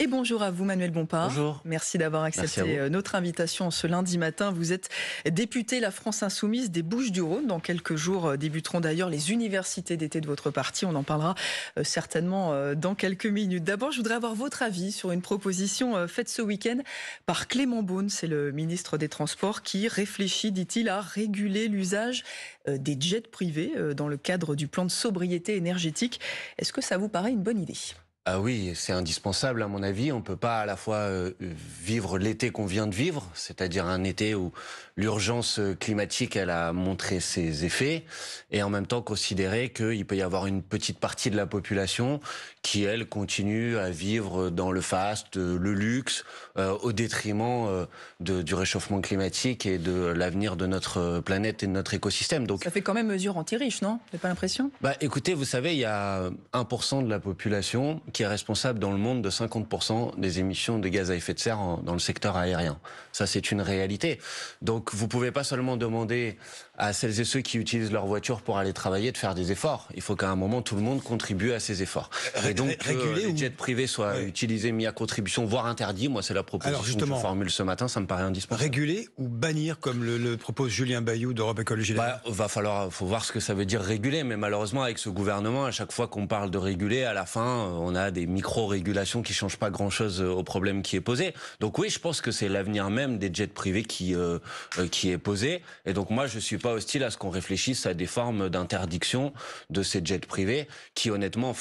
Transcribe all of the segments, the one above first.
Et bonjour à vous Manuel Bompard. Bonjour. Merci d'avoir accepté notre invitation ce lundi matin. Vous êtes député La France Insoumise des Bouches-du-Rhône. Dans quelques jours débuteront d'ailleurs les universités d'été de votre parti. On en parlera certainement dans quelques minutes. D'abord, je voudrais avoir votre avis sur une proposition faite ce week-end par Clément Beaune. C'est le ministre des Transports qui réfléchit, dit-il, à réguler l'usage des jets privés dans le cadre du plan de sobriété énergétique. Est-ce que ça vous paraît une bonne idée ? Ah oui, c'est indispensable à mon avis. On ne peut pas à la fois vivre l'été qu'on vient de vivre, c'est-à-dire un été où l'urgence climatique elle a montré ses effets, et en même temps considérer qu'il peut y avoir une petite partie de la population qui, elle, continue à vivre dans le faste, le luxe, au détriment du réchauffement climatique et de l'avenir de notre planète et de notre écosystème. Donc, ça fait quand même mesure anti-riche, non ? Vous n'avez pas l'impression ? Écoutez, vous savez, il y a 1% de la population qui est responsable dans le monde de 50% des émissions de gaz à effet de serre dans le secteur aérien. Ça, c'est une réalité. Donc, vous pouvez pas seulement demander à celles et ceux qui utilisent leur voiture pour aller travailler de faire des efforts. Il faut qu'à un moment, tout le monde contribue à ces efforts. Et donc, que les jets privés soient utilisés, mis à contribution, voire interdits, moi, c'est la proposition que je formule ce matin, ça me paraît indispensable. Réguler ou bannir, comme le propose Julien Bayou d'Europe Écologie Les Verts. Faut voir ce que ça veut dire réguler, mais malheureusement, avec ce gouvernement, à chaque fois qu'on parle de réguler, à la fin, on a des micro-régulations qui changent pas grand-chose au problème qui est posé. Donc oui, je pense que c'est l'avenir même des jets privés qui est posé. Et donc moi, je suis pas hostile à ce qu'on réfléchisse à des formes d'interdiction de ces jets privés qui, honnêtement,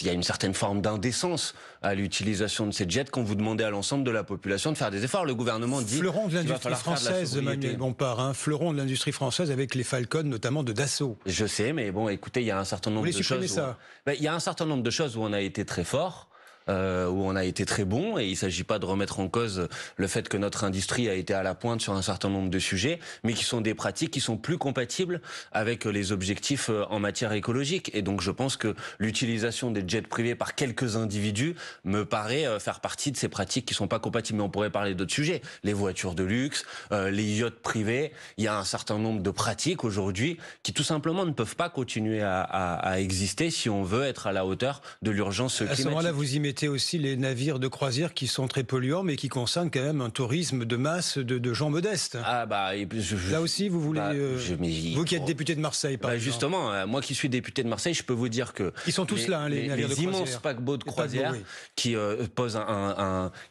il y a une certaine forme d'indécence à l'utilisation de ces jets quand vous demandez à l'ensemble de la population de faire des efforts. Le gouvernement dit... Fleuron de l'industrie française, Manuel Bompard, fleuron de l'industrie française avec les Falcon, notamment de Dassault. Je sais, mais bon, écoutez, il y a un certain nombre de choses... Il y a un certain nombre de choses où on a été très fort, où on a été très bon, et il s'agit pas de remettre en cause le fait que notre industrie a été à la pointe sur un certain nombre de sujets, mais qui sont des pratiques qui sont plus compatibles avec les objectifs en matière écologique. Et donc je pense que l'utilisation des jets privés par quelques individus me paraît faire partie de ces pratiques qui sont pas compatibles. Mais on pourrait parler d'autres sujets, les voitures de luxe, les yachts privés. Il y a un certain nombre de pratiques aujourd'hui qui tout simplement ne peuvent pas continuer à exister si on veut être à la hauteur de l'urgence climatique. À ce moment-là, vous y mettez aussi les navires de croisière qui sont très polluants, mais qui concernent quand même un tourisme de masse de gens modestes. Là aussi, vous voulez... vous qui êtes député de Marseille, par exemple. Justement, moi qui suis député de Marseille, je peux vous dire que... Ils sont tous là, les navires de croisière. Les immenses paquebots de croisière qui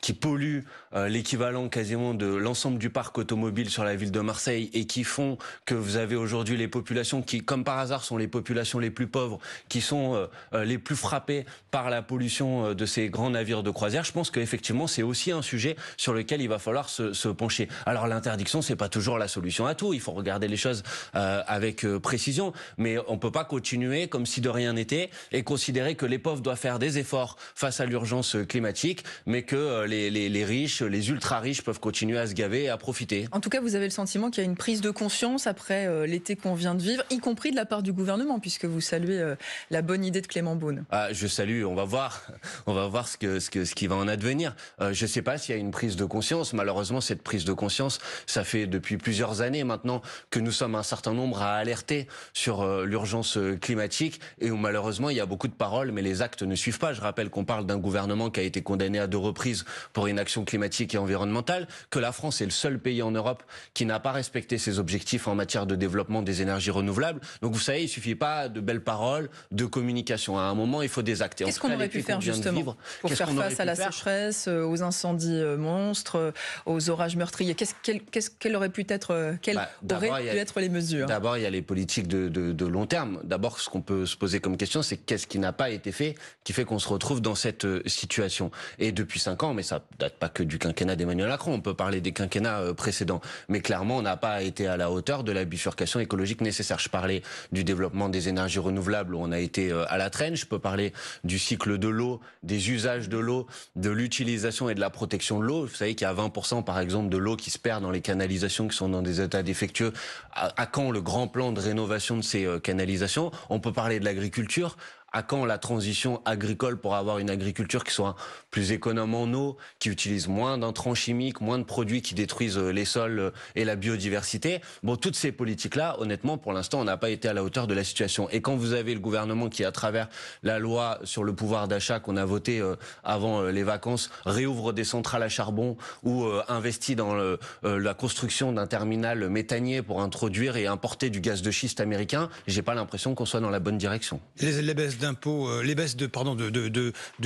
qui polluent l'équivalent quasiment de l'ensemble du parc automobile sur la ville de Marseille, et qui font que vous avez aujourd'hui les populations qui, comme par hasard, sont les populations les plus pauvres, qui sont les plus frappées par la pollution de ces grands navires de croisière. Je pense qu'effectivement, c'est aussi un sujet sur lequel il va falloir se pencher. Alors l'interdiction, c'est pas toujours la solution à tout. Il faut regarder les choses avec précision, mais on peut pas continuer comme si de rien n'était et considérer que les pauvres doivent faire des efforts face à l'urgence climatique, mais que les riches, les ultra riches peuvent continuer à se gaver et à profiter. En tout cas, vous avez le sentiment qu'il y a une prise de conscience après l'été qu'on vient de vivre, y compris de la part du gouvernement, puisque vous saluez la bonne idée de Clément Beaune. Je salue. On va voir ce qui va en advenir. Je sais pas s'il y a une prise de conscience. Malheureusement, cette prise de conscience, ça fait depuis plusieurs années maintenant que nous sommes un certain nombre à alerter sur l'urgence climatique, et où malheureusement il y a beaucoup de paroles, mais les actes ne suivent pas. Je rappelle qu'on parle d'un gouvernement qui a été condamné à 2 reprises pour inaction climatique et environnementale, que la France est le seul pays en Europe qui n'a pas respecté ses objectifs en matière de développement des énergies renouvelables. Donc vous savez, il suffit pas de belles paroles, de communication. À un moment, il faut des actes. Qu'est-ce qu'on aurait pu faire justement pour faire face à la sécheresse, aux incendies monstres, aux orages meurtriers? Quelles auraient pu être les mesures? D'abord, il y a les politiques de long terme. D'abord, ce qu'on peut se poser comme question, c'est qu'est-ce qui n'a pas été fait, qui fait qu'on se retrouve dans cette situation. Et depuis 5 ans, mais ça date pas que du quinquennat d'Emmanuel Macron, on peut parler des quinquennats précédents. Mais clairement, on n'a pas été à la hauteur de la bifurcation écologique nécessaire. Je parlais du développement des énergies renouvelables, où on a été à la traîne. Je peux parler du cycle de l'eau, des usages de l'eau, de l'utilisation et de la protection de l'eau. Vous savez qu'il y a 20% par exemple de l'eau qui se perd dans les canalisations qui sont dans des états défectueux. À quand le grand plan de rénovation de ces canalisations? On peut parler de l'agriculture. à quand la transition agricole pour avoir une agriculture qui soit plus économe en eau, qui utilise moins d'intrants chimiques, moins de produits qui détruisent les sols et la biodiversité. Bon, toutes ces politiques-là, honnêtement, pour l'instant, on n'a pas été à la hauteur de la situation. Et quand vous avez le gouvernement qui, à travers la loi sur le pouvoir d'achat qu'on a votée avant les vacances, réouvre des centrales à charbon ou investit dans la construction d'un terminal méthanier pour introduire et importer du gaz de schiste américain, j'ai pas l'impression qu'on soit dans la bonne direction. Les baisses d'impôts, les baisses de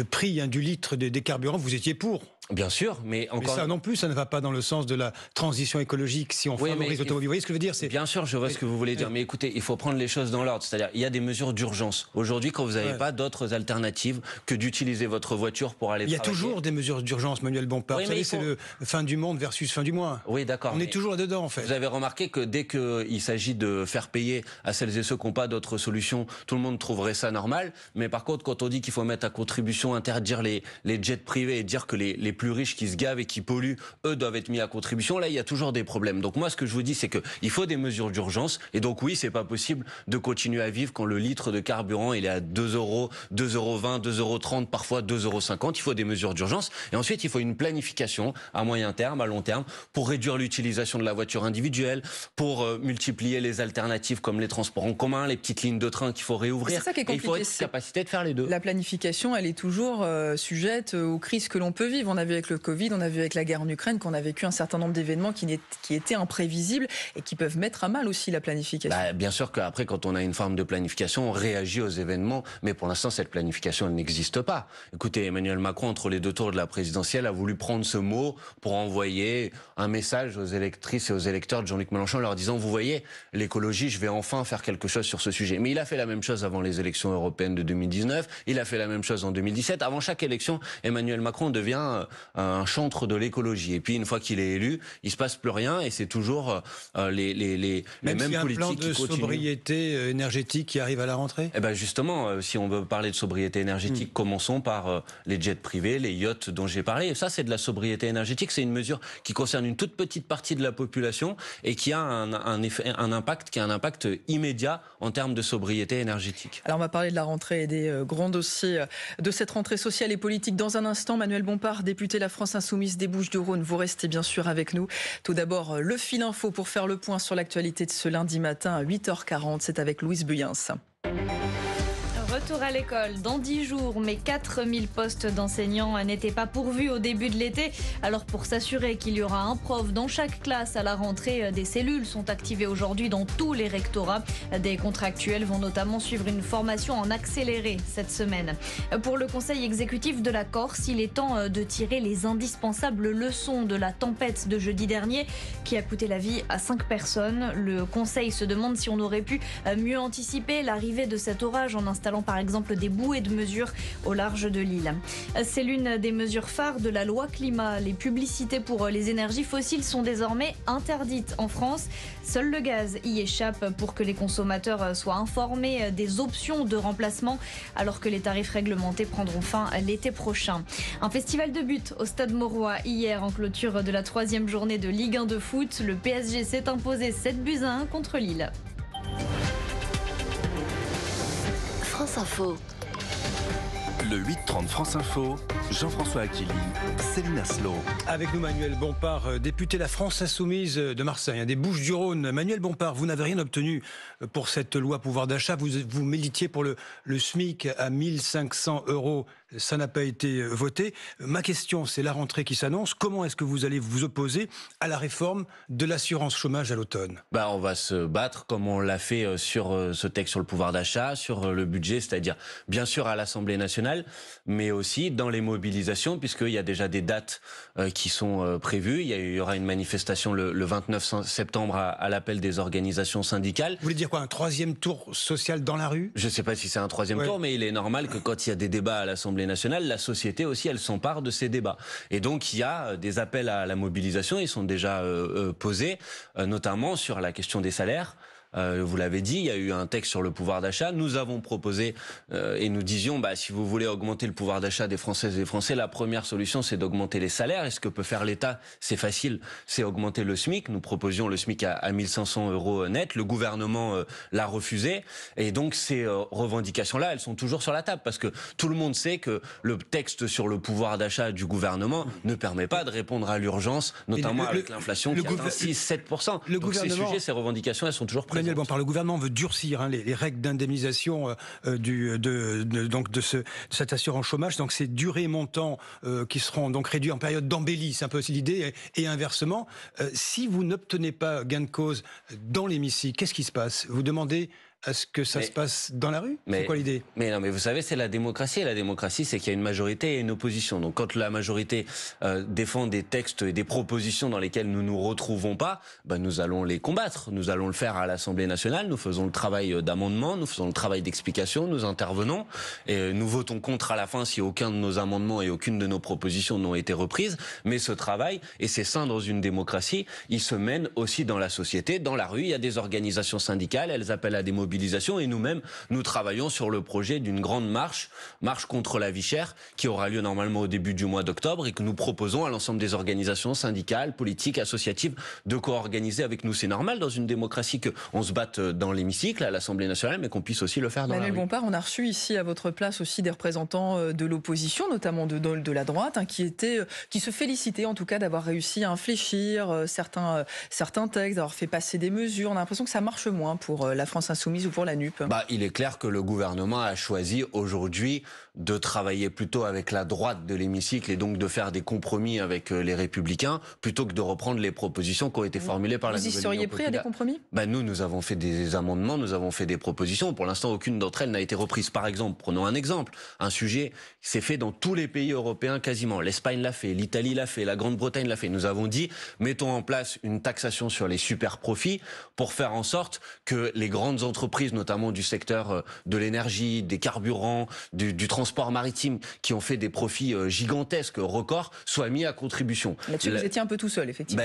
prix du litre des carburants, vous étiez pour? Bien sûr, mais encore... Mais ça non plus, ça ne va pas dans le sens de la transition écologique si on favorise l'automobile. Vous voyez ce que je veux dire? Bien sûr, je vois ce que vous voulez dire. Mais écoutez, il faut prendre les choses dans l'ordre. C'est-à-dire, il y a des mesures d'urgence. Aujourd'hui, quand vous n'avez pas d'autres alternatives que d'utiliser votre voiture pour aller travailler... Il y a toujours des mesures d'urgence, Manuel Bompard. Vous savez, c'est le fin du monde versus fin du mois. Oui, d'accord. On est toujours là-dedans, en fait. Vous avez remarqué que dès qu'il s'agit de faire payer à celles et ceux qui n'ont pas d'autres solutions, tout le monde trouverait ça normal. Mais par contre, quand on dit qu'il faut mettre à contribution, interdire les jets privés et dire que les plus riches qui se gavent et qui polluent, eux doivent être mis à contribution, là il y a toujours des problèmes. Donc moi ce que je vous dis c'est qu'il faut des mesures d'urgence et donc oui c'est pas possible de continuer à vivre quand le litre de carburant il est à 2 €, 2,20 €, 2,30 €, parfois 2,50 €. Il faut des mesures d'urgence et ensuite il faut une planification à moyen terme, à long terme pour réduire l'utilisation de la voiture individuelle, pour multiplier les alternatives comme les transports en commun, les petites lignes de train qu'il faut réouvrir. C'est ça qui est compliqué. Et il faut être capacité de faire les deux. La planification elle est toujours sujette aux crises que l'on peut vivre. On a vu avec le Covid, on a vu avec la guerre en Ukraine qu'on a vécu un certain nombre d'événements qui étaient imprévisibles et qui peuvent mettre à mal aussi la planification. Bien sûr qu'après, quand on a une forme de planification, on réagit aux événements, mais pour l'instant, cette planification, elle n'existe pas. Écoutez, Emmanuel Macron, entre les deux tours de la présidentielle, a voulu prendre ce mot pour envoyer un message aux électrices et aux électeurs de Jean-Luc Mélenchon, leur disant, vous voyez, l'écologie, je vais enfin faire quelque chose sur ce sujet. Mais il a fait la même chose avant les élections européennes de 2019, il a fait la même chose en 2017. Avant chaque élection, Emmanuel Macron devient un chantre de l'écologie. Et puis une fois qu'il est élu, il se passe plus rien et c'est toujours les mêmes politiques qui continuent. Même s'il y a un plan de sobriété énergétique qui arrive à la rentrée. Eh ben justement, si on veut parler de sobriété énergétique, commençons par les jets privés, les yachts dont j'ai parlé. Et ça, c'est de la sobriété énergétique. C'est une mesure qui concerne une toute petite partie de la population et qui a un impact immédiat en termes de sobriété énergétique. Alors on va parler de la rentrée et des grands dossiers de cette rentrée sociale et politique dans un instant. Manuel Bompard, député La France Insoumise des Bouches-du-Rhône, vous restez bien sûr avec nous. Tout d'abord, le fil info pour faire le point sur l'actualité de ce lundi matin à 8h40. C'est avec Louise Buyens. Retour à l'école dans 10 jours, mais 4000 postes d'enseignants n'étaient pas pourvus au début de l'été. Alors pour s'assurer qu'il y aura un prof dans chaque classe à la rentrée, des cellules sont activées aujourd'hui dans tous les rectorats. Des contractuels vont notamment suivre une formation en accéléré cette semaine. Pour le conseil exécutif de la Corse, il est temps de tirer les indispensables leçons de la tempête de jeudi dernier qui a coûté la vie à 5 personnes. Le conseil se demande si on aurait pu mieux anticiper l'arrivée de cet orage en installant par exemple des bouées de mesure au large de l'île. C'est l'une des mesures phares de la loi climat. Les publicités pour les énergies fossiles sont désormais interdites en France. Seul le gaz y échappe pour que les consommateurs soient informés des options de remplacement alors que les tarifs réglementés prendront fin l'été prochain. Un festival de buts au Stade Mauroy hier en clôture de la 3e journée de Ligue 1 de foot. Le PSG s'est imposé 7-1 contre Lille. France Info. Le 8-30 France Info, Jean-François Aquili, Céline Aslo. Avec nous Manuel Bompard, député La France Insoumise de Marseille, des Bouches-du-Rhône. Manuel Bompard, vous n'avez rien obtenu pour cette loi pouvoir d'achat. Vous militiez pour le SMIC à 1 500 €. Ça n'a pas été voté. Ma question, c'est la rentrée qui s'annonce. Comment est-ce que vous allez vous opposer à la réforme de l'assurance chômage à l'automne ? On va se battre comme on l'a fait sur ce texte sur le pouvoir d'achat, sur le budget, c'est-à-dire bien sûr à l'Assemblée nationale, mais aussi dans les mobilisations, puisqu'il y a déjà des dates qui sont prévues. Il y aura une manifestation le 29 septembre à l'appel des organisations syndicales. Vous voulez dire quoi, un 3e tour social dans la rue ? Je ne sais pas si c'est un 3e tour, mais il est normal que quand il y a des débats à l'Assemblée nationale, la société aussi, elle s'empare de ces débats. Et donc, il y a des appels à la mobilisation, ils sont déjà posés, notamment sur la question des salaires. Vous l'avez dit, il y a eu un texte sur le pouvoir d'achat. Nous avons proposé et nous disions, si vous voulez augmenter le pouvoir d'achat des Françaises et des Français, la première solution, c'est d'augmenter les salaires. Et ce que peut faire l'État, c'est facile, c'est augmenter le SMIC. Nous proposions le SMIC à 1 500 € net. Le gouvernement l'a refusé. Et donc, ces revendications-là, elles sont toujours sur la table parce que tout le monde sait que le texte sur le pouvoir d'achat du gouvernement ne permet pas de répondre à l'urgence, notamment avec l'inflation qui atteint 6-7%. Donc ces sujets, ces revendications, elles sont toujours présentes. Manuel Bompard, le gouvernement veut durcir les règles d'indemnisation de cette assurance chômage. Donc ces durées montants qui seront donc réduits en période d'embellie, c'est un peu aussi l'idée, et inversement. Si vous n'obtenez pas gain de cause dans l'hémicycle, qu'est-ce qui se passe? Vous demandez à ce que ça se passe dans la rue? C'est quoi l'idée? Mais non, mais vous savez, c'est la démocratie. Et la démocratie, c'est qu'il y a une majorité et une opposition. Donc quand la majorité défend des textes et des propositions dans lesquelles nous ne nous retrouvons pas, nous allons les combattre. Nous allons le faire à l'Assemblée nationale. Nous faisons le travail d'amendement, nous faisons le travail d'explication, nous intervenons. Et nous votons contre à la fin si aucun de nos amendements et aucune de nos propositions n'ont été reprises. Mais ce travail, et c'est sain dans une démocratie, il se mène aussi dans la société, dans la rue. Il y a des organisations syndicales, elles appellent à des mobilisations. Et nous-mêmes, nous travaillons sur le projet d'une grande marche contre la vie chère, qui aura lieu normalement au début du mois d'octobre et que nous proposons à l'ensemble des organisations syndicales, politiques, associatives de co-organiser avec nous. C'est normal dans une démocratie qu'on se batte dans l'hémicycle, à l'Assemblée nationale, mais qu'on puisse aussi le faire dans la rue. Manuel Bompard, on a reçu ici à votre place aussi des représentants de l'opposition, notamment de la droite, qui se félicitaient en tout cas d'avoir réussi à infléchir certains textes, d'avoir fait passer des mesures. On a l'impression que ça marche moins pour la France Insoumise ou pour la NUP. Il est clair que le gouvernement a choisi aujourd'hui de travailler plutôt avec la droite de l'hémicycle et donc de faire des compromis avec les Républicains plutôt que de reprendre les propositions qui ont été formulées par la nouvelle Union populaire. Vous y seriez prêt à des compromis? Nous avons fait des amendements, nous avons fait des propositions. Pour l'instant, aucune d'entre elles n'a été reprise. Par exemple, prenons un exemple. Un sujet qui s'est fait dans tous les pays européens quasiment. L'Espagne l'a fait, l'Italie l'a fait, la Grande-Bretagne l'a fait. Nous avons dit, mettons en place une taxation sur les super profits pour faire en sorte que les grandes entreprises, notamment du secteur de l'énergie, des carburants, du transport maritime, qui ont fait des profits gigantesques, records, soient mis à contribution. Là-dessus, vous étiez un peu tout seul, effectivement.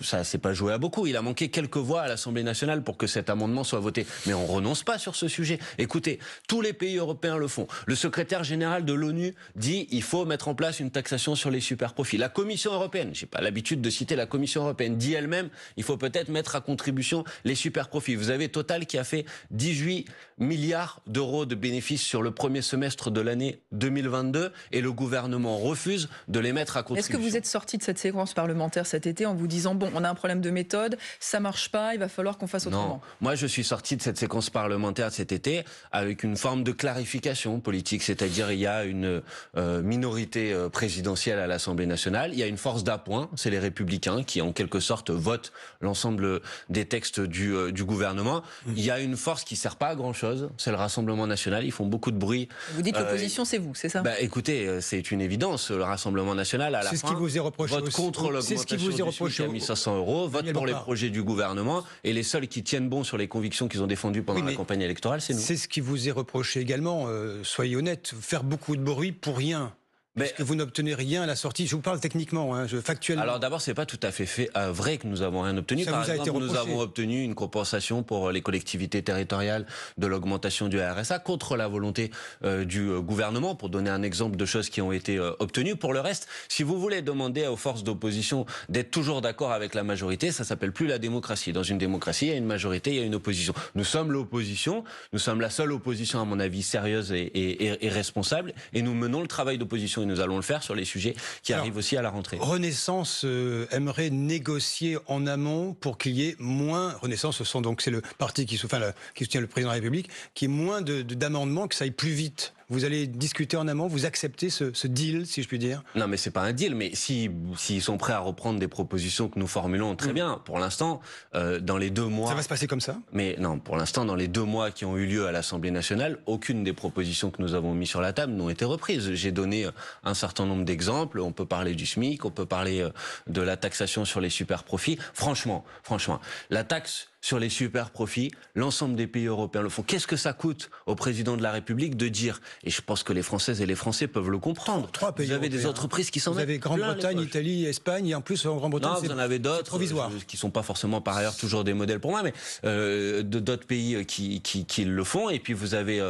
Ça s'est pas joué à beaucoup. Il a manqué quelques voix à l'Assemblée nationale pour que cet amendement soit voté. Mais on renonce pas sur ce sujet. Écoutez, tous les pays européens le font. Le secrétaire général de l'ONU dit il faut mettre en place une taxation sur les super profits. La Commission européenne, j'ai pas l'habitude de citer la Commission européenne, dit elle-même il faut peut-être mettre à contribution les super profits. Vous avez Total qui a fait 18 milliards d'euros de bénéfices sur le premier semestre de l'année 2022 et le gouvernement refuse de les mettre à contribution. Est-ce que vous êtes sorti de cette séquence parlementaire cet été en vous disant on a un problème de méthode, ça marche pas, il va falloir qu'on fasse autrement? Non, moi je suis sorti de cette séquence parlementaire cet été avec une forme de clarification politique, c'est-à-dire il y a une minorité présidentielle à l'Assemblée nationale, il y a une force d'appoint, c'est les Républicains qui en quelque sorte votent l'ensemble des textes du gouvernement. Il y a une force qui sert pas à grand-chose, c'est le Rassemblement national, ils font beaucoup de bruit. Vous dites l'opposition, c'est vous, c'est ça? Écoutez, c'est une évidence, le Rassemblement national à la fin vote contre l'augmentation du SMIC à 1 500 €, vote pour les projets du gouvernement, et les seuls qui tiennent bon sur les convictions qu'ils ont défendues pendant la campagne électorale, c'est nous. C'est ce qui vous est reproché également, soyez honnête, faire beaucoup de bruit pour rien. Parce que vous n'obtenez rien à la sortie. Je vous parle techniquement, factuellement. Alors d'abord, c'est pas tout à fait vrai que nous avons rien obtenu. Par exemple, nous avons obtenu une compensation pour les collectivités territoriales de l'augmentation du RSA contre la volonté du gouvernement, pour donner un exemple de choses qui ont été obtenues. Pour le reste, si vous voulez demander aux forces d'opposition d'être toujours d'accord avec la majorité, ça s'appelle plus la démocratie. Dans une démocratie, il y a une majorité, il y a une opposition. Nous sommes l'opposition, nous sommes la seule opposition, à mon avis, sérieuse et responsable, et nous menons le travail d'opposition. Et nous allons le faire sur les sujets qui arrivent aussi à la rentrée. Renaissance aimerait négocier en amont pour qu'il y ait moins... Renaissance, c'est le parti qui soutient le président de la République, qui ait moins d'amendements, que ça aille plus vite. Vous allez discuter en amont, vous acceptez ce deal, si je puis dire? Non, mais c'est pas un deal, mais s'ils sont prêts à reprendre des propositions que nous formulons, très bien. Pour l'instant, dans les 2 mois... Ça va se passer comme ça? Mais non, pour l'instant, dans les 2 mois qui ont eu lieu à l'Assemblée nationale, aucune des propositions que nous avons mises sur la table n'ont été reprises. J'ai donné un certain nombre d'exemples. On peut parler du SMIC, on peut parler de la taxation sur les super profits. Franchement, la taxe sur les super profits. L'ensemble des pays européens le font. Qu'est-ce que ça coûte au président de la République de dire, et je pense que les Françaises et les Français peuvent le comprendre, trois pays vous avez européens. Des entreprises qui s'en mettent. Vous avez Grande-Bretagne, Italie, Espagne, et en plus en Grande-Bretagne, vous en avez d'autres provisoire. Qui sont pas forcément par ailleurs toujours des modèles pour moi, mais d'autres pays qui le font. Et puis vous avez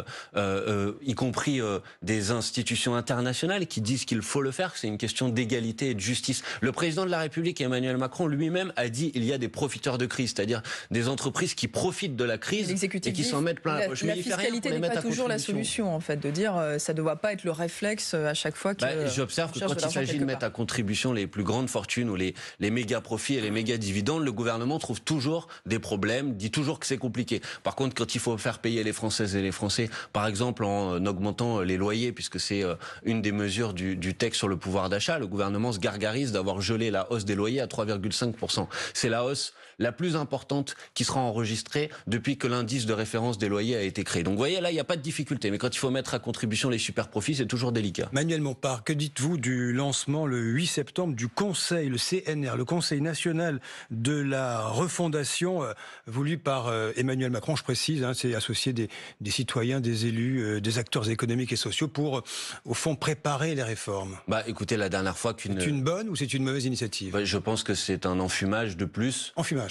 y compris des institutions internationales qui disent qu'il faut le faire, que c'est une question d'égalité et de justice. Le président de la République, Emmanuel Macron, lui-même a dit il y a des profiteurs de crise, c'est-à-dire des entreprises qui profitent de la crise et qui s'en mettent plein la poche. La fiscalité n'est pas toujours la solution, en fait, de dire ça ne doit pas être le réflexe à chaque fois que... J'observe que quand il s'agit de mettre à contribution les plus grandes fortunes ou les méga profits et les méga dividendes, le gouvernement trouve toujours des problèmes, dit toujours que c'est compliqué. Par contre, quand il faut faire payer les Françaises et les Français, par exemple en augmentant les loyers, puisque c'est une des mesures du texte sur le pouvoir d'achat, le gouvernement se gargarise d'avoir gelé la hausse des loyers à 3,5%. C'est la hausse la plus importante qui sera enregistrée depuis que l'indice de référence des loyers a été créé. Donc vous voyez, là, il n'y a pas de difficulté. Mais quand il faut mettre à contribution les super profits, c'est toujours délicat. Manuel Bompard, que dites-vous du lancement le 8 septembre du Conseil, le CNR, le Conseil national de la refondation, voulu par Emmanuel Macron, je précise, c'est associé des citoyens, des élus, des acteurs économiques et sociaux pour, au fond, préparer les réformes. Écoutez, la dernière fois C'est une bonne ou c'est une mauvaise initiative? Je pense que c'est un enfumage de plus. Enfumage.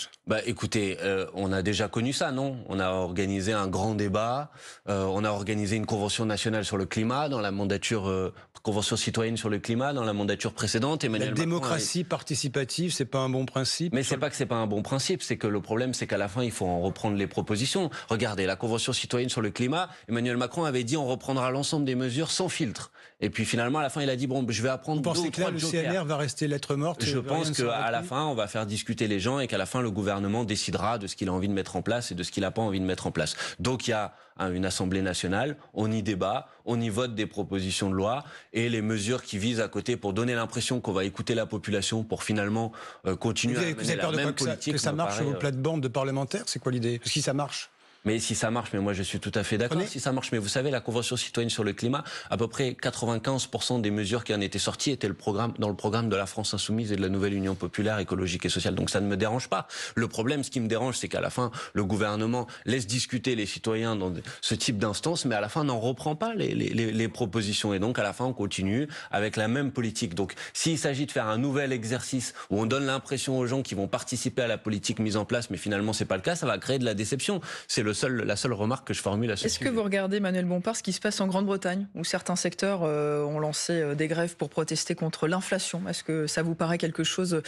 Écoutez, on a déjà connu ça, non? On a organisé un grand débat, on a organisé une convention nationale sur le climat dans la mandature, convention citoyenne sur le climat dans la mandature précédente. La démocratie participative, c'est pas un bon principe? Mais c'est pas que c'est pas un bon principe, c'est que le problème, c'est qu'à la fin, il faut en reprendre les propositions. Regardez, la convention citoyenne sur le climat, Emmanuel Macron avait dit on reprendra l'ensemble des mesures sans filtre. Et puis finalement, à la fin, il a dit je vais apprendre. Vous pensez que là, le CNR va rester lettre morte? Je pense qu'à la fin, on va faire discuter les gens et qu'à la fin, le gouvernement décidera de ce qu'il a envie de mettre en place et de ce qu'il n'a pas envie de mettre en place. Donc il y a une Assemblée nationale, on y débat, on y vote des propositions de loi et les mesures qui visent à côté pour donner l'impression qu'on va écouter la population pour finalement continuer à mener la même politique. Que ça marche sur vos plates-bandes de parlementaires? C'est quoi l'idée? Parce que si ça marche... Mais si ça marche, mais moi je suis tout à fait d'accord si ça marche. Mais vous savez, la Convention citoyenne sur le climat, à peu près 95% des mesures qui en étaient sorties étaient dans le programme de la France Insoumise et de la Nouvelle Union Populaire Écologique et Sociale. Donc ça ne me dérange pas. Le problème, ce qui me dérange, c'est qu'à la fin, le gouvernement laisse discuter les citoyens dans ce type d'instance, mais à la fin n'en reprend pas les propositions. Et donc à la fin, on continue avec la même politique. Donc s'il s'agit de faire un nouvel exercice où on donne l'impression aux gens qui vont participer à la politique mise en place, mais finalement c'est pas le cas, ça va créer de la déception. C'est la seule remarque que je formule à ce sujet. Est-ce que vous regardez, Manuel Bompard, ce qui se passe en Grande-Bretagne, où certains secteurs ont lancé des grèves pour protester contre l'inflation? Est-ce que ça vous paraît quelque chose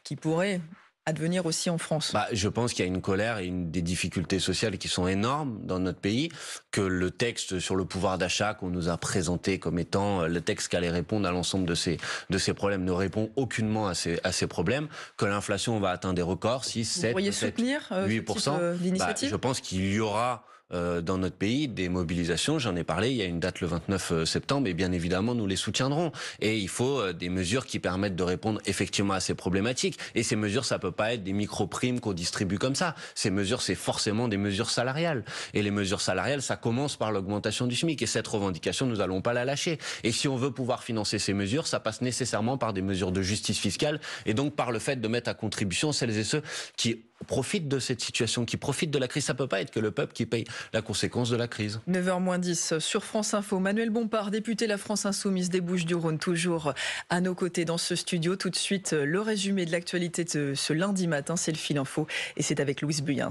qui pourrait advenir aussi en France? Je pense qu'il y a une colère et des difficultés sociales qui sont énormes dans notre pays, que le texte sur le pouvoir d'achat qu'on nous a présenté comme étant le texte qui allait répondre à l'ensemble de ces problèmes ne répond aucunement à ces problèmes, que l'inflation va atteindre des records, 6, 7, 8%. D'initiative? Je pense qu'il y aura dans notre pays des mobilisations, j'en ai parlé, il y a une date le 29 septembre et bien évidemment nous les soutiendrons. Et il faut des mesures qui permettent de répondre effectivement à ces problématiques. Et ces mesures, ça peut pas être des micro-primes qu'on distribue comme ça. Ces mesures, c'est forcément des mesures salariales. Et les mesures salariales, ça commence par l'augmentation du SMIC. Et cette revendication, nous allons pas la lâcher. Et si on veut pouvoir financer ces mesures, ça passe nécessairement par des mesures de justice fiscale et donc par le fait de mettre à contribution celles et ceux qui profitent de cette situation, qui profitent de la crise. Ça peut pas être que le peuple qui paye la conséquence de la crise. 9h-10 sur France Info. Manuel Bompard, député La France Insoumise des Bouches-du-Rhône, toujours à nos côtés dans ce studio. Tout de suite, le résumé de l'actualité de ce lundi matin, c'est le Fil Info et c'est avec Louise Buyens.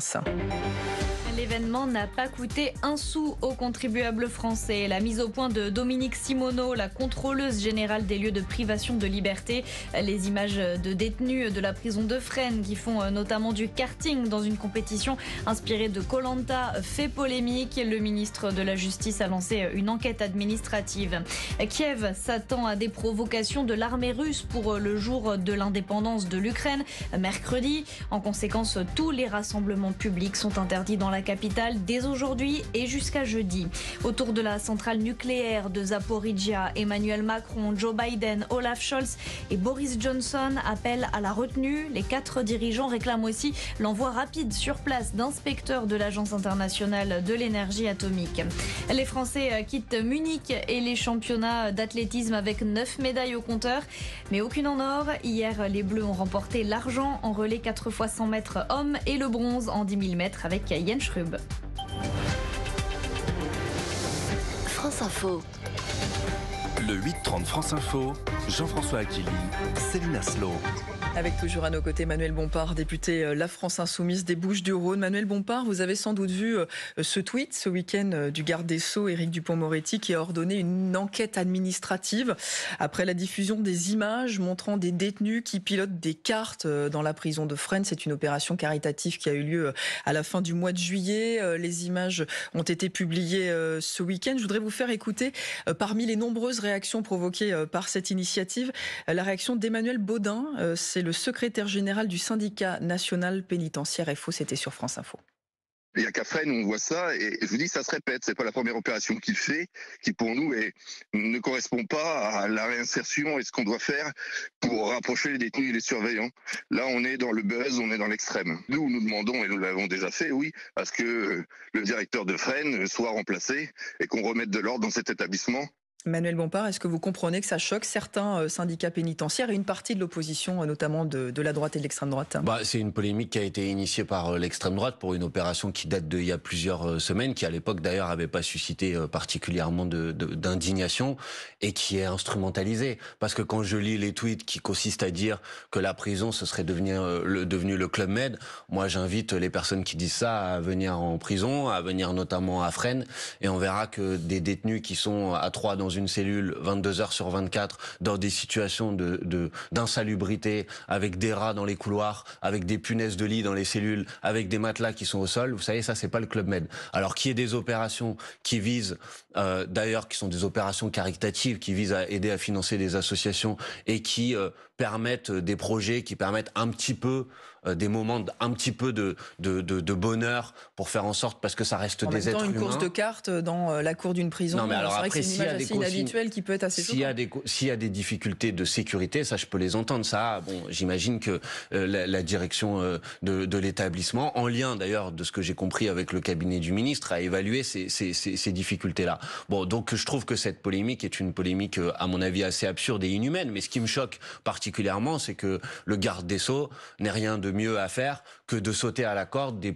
L'événement n'a pas coûté un sou aux contribuables français. La mise au point de Dominique Simoneau, la contrôleuse générale des lieux de privation de liberté. Les images de détenus de la prison de Fresnes qui font notamment du karting dans une compétition inspirée de Koh-Lanta fait polémique. Le ministre de la Justice a lancé une enquête administrative. Kiev s'attend à des provocations de l'armée russe pour le jour de l'indépendance de l'Ukraine, mercredi. En conséquence, tous les rassemblements publics sont interdits dans la capitale capitale dès aujourd'hui et jusqu'à jeudi. Autour de la centrale nucléaire de Zaporizhia, Emmanuel Macron, Joe Biden, Olaf Scholz et Boris Johnson appellent à la retenue. Les 4 dirigeants réclament aussi l'envoi rapide sur place d'inspecteurs de l'Agence internationale de l'énergie atomique. Les Français quittent Munich et les championnats d'athlétisme avec 9 médailles au compteur, mais aucune en or. Hier, les Bleus ont remporté l'argent en relais 4 x 100 mètres hommes et le bronze en 10 000 mètres avec Jens Schrub. France Info. Le 8-30 France Info, Jean-François Aquili, Céline Aslo. Avec toujours à nos côtés Manuel Bompard, député La France Insoumise des Bouches-du-Rhône. Manuel Bompard, vous avez sans doute vu ce tweet ce week-end du garde des Sceaux, Éric Dupond-Moretti, qui a ordonné une enquête administrative après la diffusion des images montrant des détenus qui pilotent des cartes dans la prison de Fresnes. C'est une opération caritative qui a eu lieu à la fin du mois de juillet. Les images ont été publiées ce week-end. Je voudrais vous faire écouter, parmi les nombreuses réactions provoquées par cette initiative, la réaction d'Emmanuel Baudin. C'est le secrétaire général du syndicat national pénitentiaire FO, c'était sur France Info. Il n'y a qu'à Fresnes, on voit ça, et je vous dis, ça se répète. C'est pas la première opération qu'il fait, qui pour nous ne correspond pas à la réinsertion et ce qu'on doit faire pour rapprocher les détenus et les surveillants. Là, on est dans le buzz, on est dans l'extrême. Nous demandons, et nous l'avons déjà fait, oui, à ce que le directeur de Fresnes soit remplacé et qu'on remette de l'ordre dans cet établissement. Manuel Bompard, est-ce que vous comprenez que ça choque certains syndicats pénitentiaires et une partie de l'opposition, notamment de la droite et de l'extrême droite ? C'est une polémique qui a été initiée par l'extrême droite pour une opération qui date d'il y a plusieurs semaines, qui à l'époque d'ailleurs n'avait pas suscité particulièrement d'indignation et qui est instrumentalisée. Parce que quand je lis les tweets qui consistent à dire que la prison ce serait devenu le Club Med, moi j'invite les personnes qui disent ça à venir en prison, à venir notamment à Fresnes, et on verra que des détenus qui sont à 3 dans une cellule 22 heures sur 24 dans des situations d'insalubrité, avec des rats dans les couloirs, avec des punaises de lit dans les cellules, avec des matelas qui sont au sol, vous savez, ça c'est pas le Club Med. Alors qu'il y ait des opérations qui visent, d'ailleurs qui sont des opérations caritatives, qui visent à aider à financer des associations et qui permettent des projets, qui permettent un petit peu des moments un petit peu de bonheur pour faire en sorte, parce que ça reste des êtres humains. Une course de cartes dans la cour d'une prison, non, mais alors c'est vrai après, que c'est une image assez inhabituelle qui peut être assez choquante. S'il y a des difficultés de sécurité, ça je peux les entendre. Ça, j'imagine que la direction de l'établissement, en lien d'ailleurs de ce que j'ai compris avec le cabinet du ministre, a évalué ces difficultés-là. Donc je trouve que cette polémique est une polémique à mon avis assez absurde et inhumaine. Mais ce qui me choque particulièrement, c'est que le garde des Sceaux n'ait rien de mieux à faire que de sauter à la corde des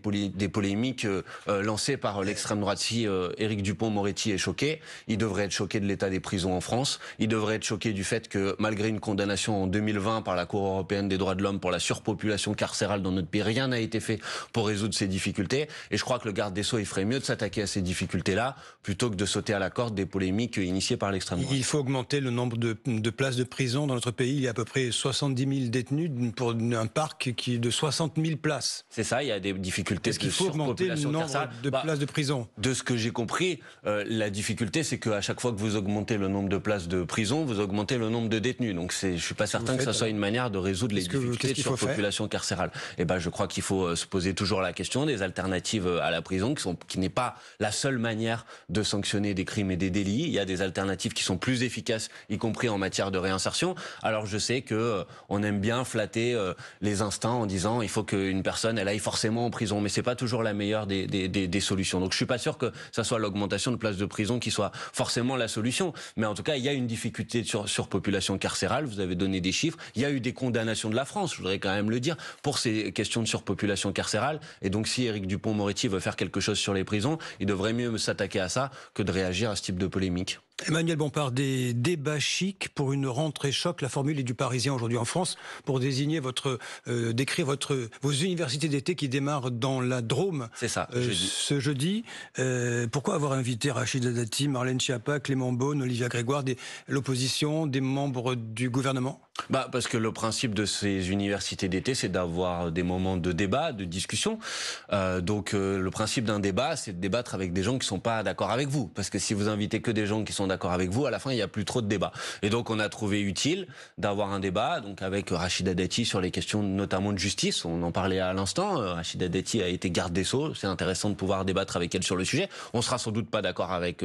polémiques lancées par l'extrême droite. Si Éric Dupond-Moretti est choqué, il devrait être choqué de l'état des prisons en France. Il devrait être choqué du fait que, malgré une condamnation en 2020 par la Cour européenne des droits de l'homme pour la surpopulation carcérale dans notre pays, rien n'a été fait pour résoudre ces difficultés. Et je crois que le garde des Sceaux, il ferait mieux de s'attaquer à ces difficultés-là plutôt que de sauter à la corde des polémiques initiées par l'extrême droite. Il faut augmenter le nombre de places de prison dans notre pays. Il y a à peu près 70 000 détenus pour un parc qui est de 60 000 places. C'est ça, il y a des difficultés. Est-ce qu'il faut augmenter le nombre de places de prison ? De ce que j'ai compris, la difficulté, c'est qu'à chaque fois que vous augmentez le nombre de places de prison, vous augmentez le nombre de détenus. Donc je suis pas certain que ça soit une manière de résoudre les difficultés de surpopulation carcérale. Je crois qu'il faut se poser toujours la question des alternatives à la prison, qui n'est pas la seule manière de sanctionner des crimes et des délits. Il y a des alternatives qui sont plus efficaces, y compris en matière de réinsertion. Alors je sais que on aime bien flatter les instincts en disant il faut qu'une personne elle aille forcément en prison, mais c'est pas toujours la meilleure des solutions. Donc je suis pas sûr que ça soit l'augmentation de places de prison qui soit forcément la solution. Mais en tout cas, il y a une difficulté de surpopulation carcérale. Vous avez donné des chiffres. Il y a eu des condamnations de la France, je voudrais quand même le dire, pour ces questions de surpopulation carcérale. Et donc si Éric Dupond-Moretti veut faire quelque chose sur les prisons, il devrait mieux s'attaquer à ça que de réagir à ce type de polémique. Emmanuel Bompard, des débats chics pour une rentrée choc. La formule est du Parisien aujourd'hui en France pour désigner décrire vos universités d'été qui démarrent dans la Drôme. C'est ça. Ce jeudi. Pourquoi avoir invité Rachida Dati, Marlène Schiappa, Clément Beaune, Olivia Grégoire, l'opposition, des membres du gouvernement ? Parce que le principe de ces universités d'été, c'est d'avoir des moments de débat, de discussion. Donc le principe d'un débat, c'est de débattre avec des gens qui sont pas d'accord avec vous. Parce que si vous invitez que des gens qui sont d'accord avec vous, à la fin, il n'y a plus trop de débat. Et donc, on a trouvé utile d'avoir un débat, donc avec Rachida Dati sur les questions notamment de justice. On en parlait à l'instant. Rachida Dati a été garde des Sceaux. C'est intéressant de pouvoir débattre avec elle sur le sujet. On sera sans doute pas d'accord avec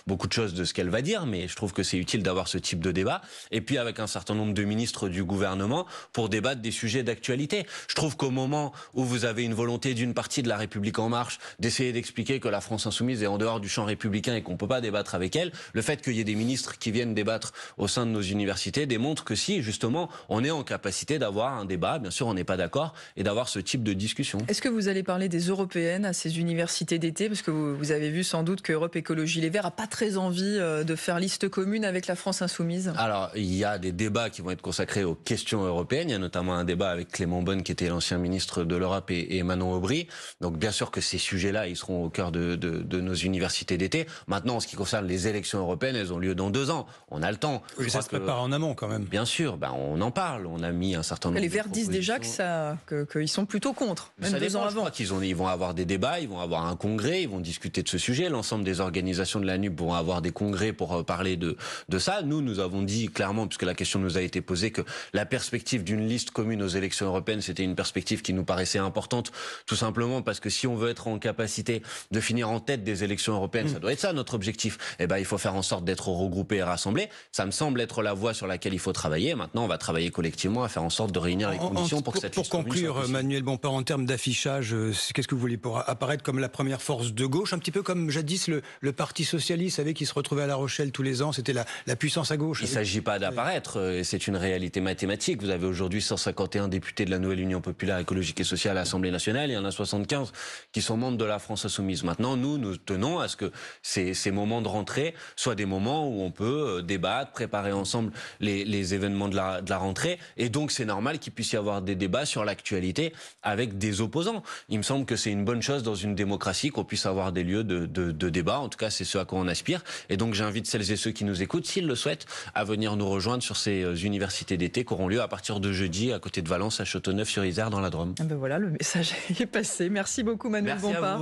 beaucoup de choses de ce qu'elle va dire, mais je trouve que c'est utile d'avoir ce type de débat. Et puis, avec un certain nombre de ministres du gouvernement pour débattre des sujets d'actualité. Je trouve qu'au moment où vous avez une volonté d'une partie de la République en marche d'essayer d'expliquer que la France insoumise est en dehors du champ républicain et qu'on peut pas débattre avec elle, le fait qu'il y ait des ministres qui viennent débattre au sein de nos universités démontre que si, justement, on est en capacité d'avoir un débat, bien sûr, on n'est pas d'accord, et d'avoir ce type de discussion. Est-ce que vous allez parler des européennes à ces universités d'été? Parce que vous avez vu sans doute que Europe Écologie Les Verts n'a pas très envie de faire liste commune avec la France insoumise. Alors, il y a des débats qui vont être consacrés aux questions européennes. Il y a notamment un débat avec Clément Beaune, qui était l'ancien ministre de l'Europe, et Manon Aubry. Donc, bien sûr que ces sujets-là, ils seront au cœur de nos universités d'été. Maintenant, en ce qui concerne les élections européennes, elles ont lieu dans 2 ans. On a le temps. Oui, ça se prépare en amont quand même. Bien sûr, on en parle. On a mis un certain nombre les de Verts disent déjà qu'ils sont plutôt contre, même 2 ans avant. Ils vont avoir des débats, ils vont avoir un congrès, ils vont discuter de ce sujet. L'ensemble des organisations de la NUP vont avoir des congrès pour parler de ça. Nous avons dit clairement, puisque la question nous a été posée, que la perspective d'une liste commune aux élections européennes, c'était une perspective qui nous paraissait importante, tout simplement parce que si on veut être en capacité de finir en tête des élections européennes, ça doit être ça notre objectif. Eh ben, il faut faire en sorte d'être regroupés et rassemblés. Ça me semble être la voie sur laquelle il faut travailler. Maintenant, on va travailler collectivement à faire en sorte de réunir les conditions pour que cette liste commune soit possible. Pour conclure, Manuel Bompard, en termes d'affichage, qu'est-ce que vous voulez pour apparaître comme la première force de gauche, un petit peu comme jadis le Parti socialiste, vous savez, qui se retrouvait à La Rochelle tous les ans, c'était la puissance à gauche. Il ne s'agit pas d'apparaître, c'est une réalité mathématique. Vous avez aujourd'hui 151 députés de la nouvelle Union populaire écologique et sociale à l'Assemblée nationale, il y en a 75 qui sont membres de la France insoumise. Maintenant, nous tenons à ce que ces moments de rentrée soient des moments où on peut débattre, préparer ensemble les événements de la rentrée, et donc c'est normal qu'il puisse y avoir des débats sur l'actualité avec des opposants. Il me semble que c'est une bonne chose dans une démocratie qu'on puisse avoir des lieux de débat, en tout cas c'est ce à quoi on aspire, et donc j'invite celles et ceux qui nous écoutent, s'ils le souhaitent, à venir nous rejoindre sur ces universités d'été qui auront lieu à partir de jeudi à côté de Valence, à Châteauneuf-sur-Isère dans la Drôme. Ben voilà, le message est passé. Merci beaucoup Manuel Bompard.